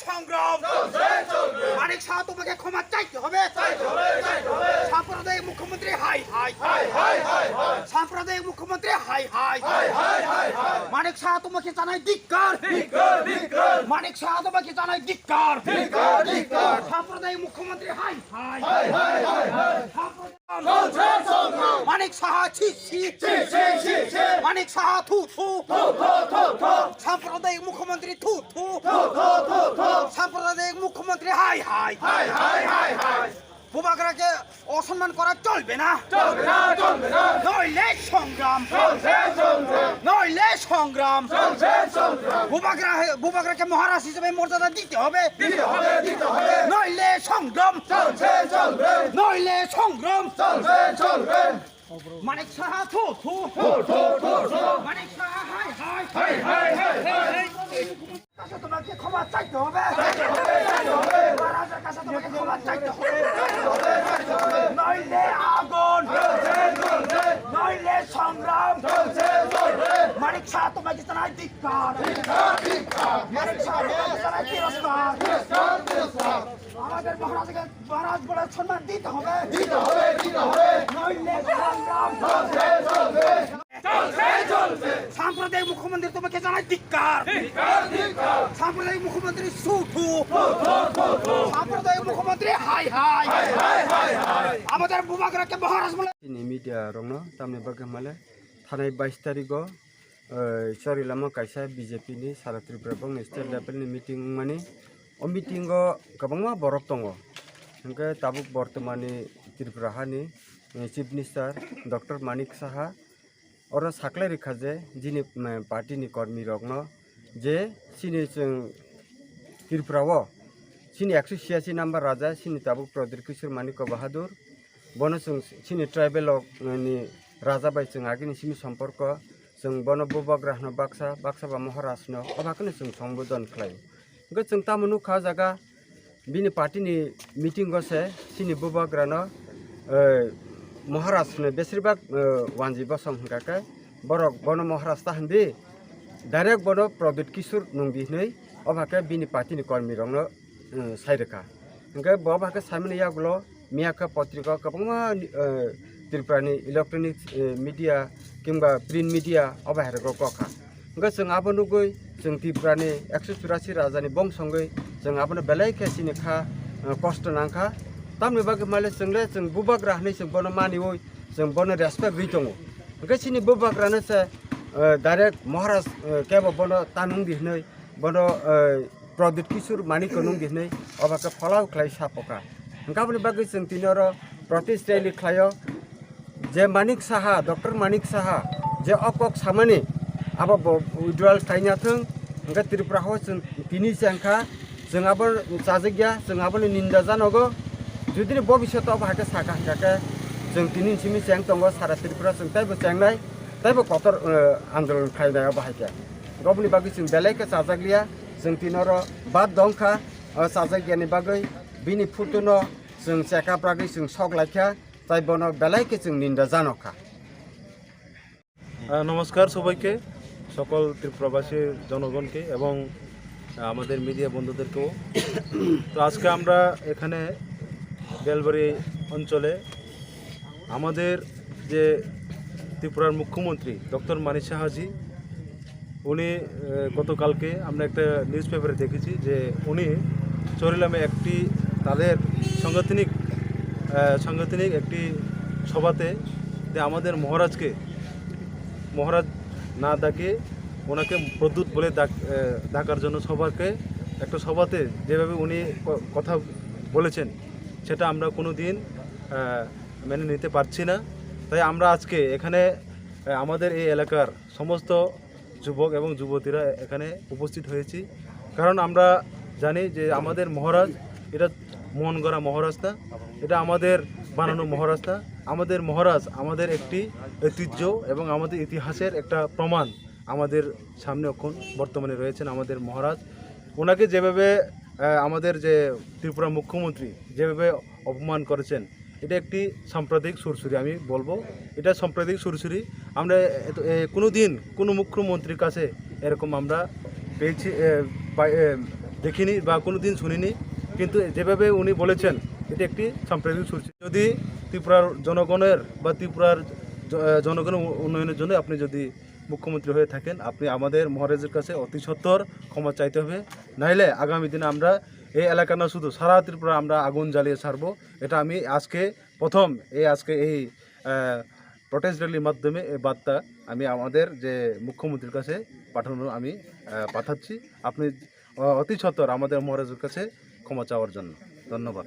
সংগ্রাম মানিক সাহা তোমাকে ক্ষমা চাইতে হবে সাম্প্রদায়িক মুখ্যমন্ত্রী হাই হাই সাম্প্রদায়িক মুখ্যমন্ত্রী হাই হাই মানিক সাহা তোমাকে জানাই ধিক্কার মানিক সাহা তোমাকে জানাই ধিক্কার সাম্প্রদায়িক মুখ্যমন্ত্রী হাই হাই মানিক সাহা ছি ছি মানিক সাহা থু থু সাম্প্রদায়িক মুখ্যমন্ত্রী থু থু সাম্প্রদায়িক মুখ্যমন্ত্রী হাই হাই বুবাগরাকে অসম্মান করা চলবে না নইলে সংগ্রাম নইলে সংগ্রাম বুবাগরাকে মহারাজ হিসেবে মর্যাদা দিতে হবে নইলে সংগ্রাম নইলে সংগ্রাম মানিক সাহা থু থু মানিক সাহা হাই হাই তোমাকে ক্ষমা চাইতে হবে মহারাজের কাছে তোমাকে ক্ষমা চাইতে হবে নইলে আগুন নইলে সংগ্রাম মানিক সাহা তোমাকে জানাই ধিক্কার মানিক সাহা তোমাকে জানাই তিরস্কার আমাদের মহারাজ বলে সম্মান দিতে হবে নইলে সংগ্রাম সাম্প্রদায়িক মুখ্যমন্ত্রী তোমাকে জানাই ধিক্কার সাম্প্রদায়িক মুখ্যমন্ত্রী সুঠু সাম্প্রদায়িক মুখ্যমন্ত্রী হাই হাই আমাদের বুবাগরাকে মহারাজ বলে মিডিয়া রং তামনে বাগে মালে थानाय 22 तारिखआव सरिलामा कायसा बीजेपी नि सारा त्रिपुरा बंग स्टेट लेवल नि मीटिंग माने ओ मीटिंगआव गोबां बरफ दङ ओंके ताबुक बर्तमाननि त्रिपुरा हानि chief minister doctor Manik Saha और साख्लाय रेखा जे जिनि पार्टी नि कर्मी रगन जे सिनि जों त्रिपुराव सिनि 186 नम्बर राजा सिनि ताबुक प्रदीप किशोर मानिक बहादुर बन जों सिनि ट्राइबल नि राजा बाय जों आगिनि सिमि सम्पर्क जों बन बुबाग्राहनो बाक्सा बा महाराजनो अबाखनो जों सम्बोधन खालायो ओंके जों तामुनु खा जागा बिनि पार्टी नि मीटिंग गसे सिनि बुबाग्रानो महाराजनो बेसिरभाग वानजि बसं हंगाके बरक बन महाराज ताहनबि डाइरेक्ट बन प्रदीप किशोर नंदिनै अबाके बिनि पार्टी नि कर्मी रंनो साइरेखा ओंके बबाके सामने यागलो मियाका पत्रिका गोबां त्रिपुरानि इलेक्ट्रनिक मीडिया किंबा प्रिंट मीडिया अबाहेरगो गखा ओंके जों आबनुगै जों त्रिपुरानि 184 राजानि बंसंगै जों आबनो बेलायखे सिनि खा कष्ट नांखा तामनि बागे माले जोंले जों बुबाग्रा हनै जों बन मानिवै जों बन रेसपेक्ट गै दङ ओंके सिनि बुबाग्रानो से डाइरेक्ट महाराज केबो बन तानुं दिहनै बन प्रदीप किशोर मानिक नुं दिहनै अबाके फलाव खलाय सापका ओंकाबनि बागे जों तिनर प्रतिष्ठा लिखायो जे मानिक साहा डॉक्टर मानिक साहा जे अकक सामानि अब उइड्रल खायनाथों ओंके त्रिपुरा हो जों तिनि जेंखा जों आबो जाजगिया जों आबो निंदा जानगो जुदि भबिष्यत बाहाके साखा हाके जों तिनि सिमि जें दङ सारा त्रिपुरा जों ताइबो जेंनाय ताइबो कतर आन्दोलन खायनायाव बाहाके गबनि बागै जों बेलायके जाजगलिया जों तिनर बाद दंखा जाजगियानि बागै बिनि फुटुनो जों चेकआप रागै जों सकलायखा তাই বন বেলাইকে जों নিন্দা জানকা নমস্কার সবাইকে সকল ত্রিপুরাবাসী জনগণকে এবং আমাদের মিডিয়া বন্ধুদেরকেও তো আজকে আমরা এখানে বেলবাড়ি অঞ্চলে আমাদের যে ত্রিপুরার মুখ্যমন্ত্রী ডক্টর মানিক সাহাজি উনি গতকালকে আমরা একটা নিউজ পেপারে দেখেছি যে উনি চরিলামে একটি তাদের সাংগঠনিক একটি সভাতে যে আমাদের মহারাজ না ডাকে ওনাকে প্রদ্যুৎ বলে ডাকার জন্য সবাইকে একটা সভাতে যেভাবে উনি কথা বলেছেন সেটা আমরা কোনো দিন মেনে নিতে পারছি না তাই আমরা আজকে এখানে আমাদের এই এলাকার সমস্ত যুবক এবং যুবতীরা এখানে উপস্থিত হয়েছি কারণ আমরা জানি যে আমাদের মহারাজ এটা মন গড়া মহারাজ না এটা আমাদের বানানো মহারাজ না আমাদের মহারাজ আমাদের একটি ঐতিহ্য এবং আমাদের ইতিহাসের একটা প্রমাণ আমাদের সামনে এখন বর্তমানে রয়েছেন আমাদের মহারাজ ওনাকে যেভাবে আমাদের যে ত্রিপুরা মুখ্যমন্ত্রী যেভাবে অপমান করেছেন এটা একটি সাম্প্রদায়িক সুরসুরি আমি বলবো এটা সাম্প্রদায়িক সুরসুরি আমরা কোনো দিন কোনো মুখ্যমন্ত্রীর কাছে এরকম আমরা পেয়েছি দেখিনি বা কোনো দিন শুনিনি, কিন্তু যেভাবে উনি বলেছেন এটি একটি সাম্প্রদায়িক সূচি। যদি ত্রিপুরার জনগণের বা ত্রিপুরার জনগণের উন্নয়নের জন্য আপনি যদি মুখ্যমন্ত্রী হয়ে থাকেন, আপনি আমাদের মহারাজের কাছে অতি সত্বর ক্ষমা চাইতে হবে, নাইলে আগামী দিনে আমরা এই এলাকা না শুধু সারা ত্রিপুরা আমরা আগুন জ্বালিয়ে ছাড়বো। এটা আমি আজকে এই প্রটেস্ট র্যালির মাধ্যমে এই বার্তা আমি আমাদের যে মুখ্যমন্ত্রীর কাছে পাঠাচ্ছি। আপনি অতি সত্বর আমাদের মহারাজের কাছে ক্ষমা চাওয়ার জন্য। ধন্যবাদ।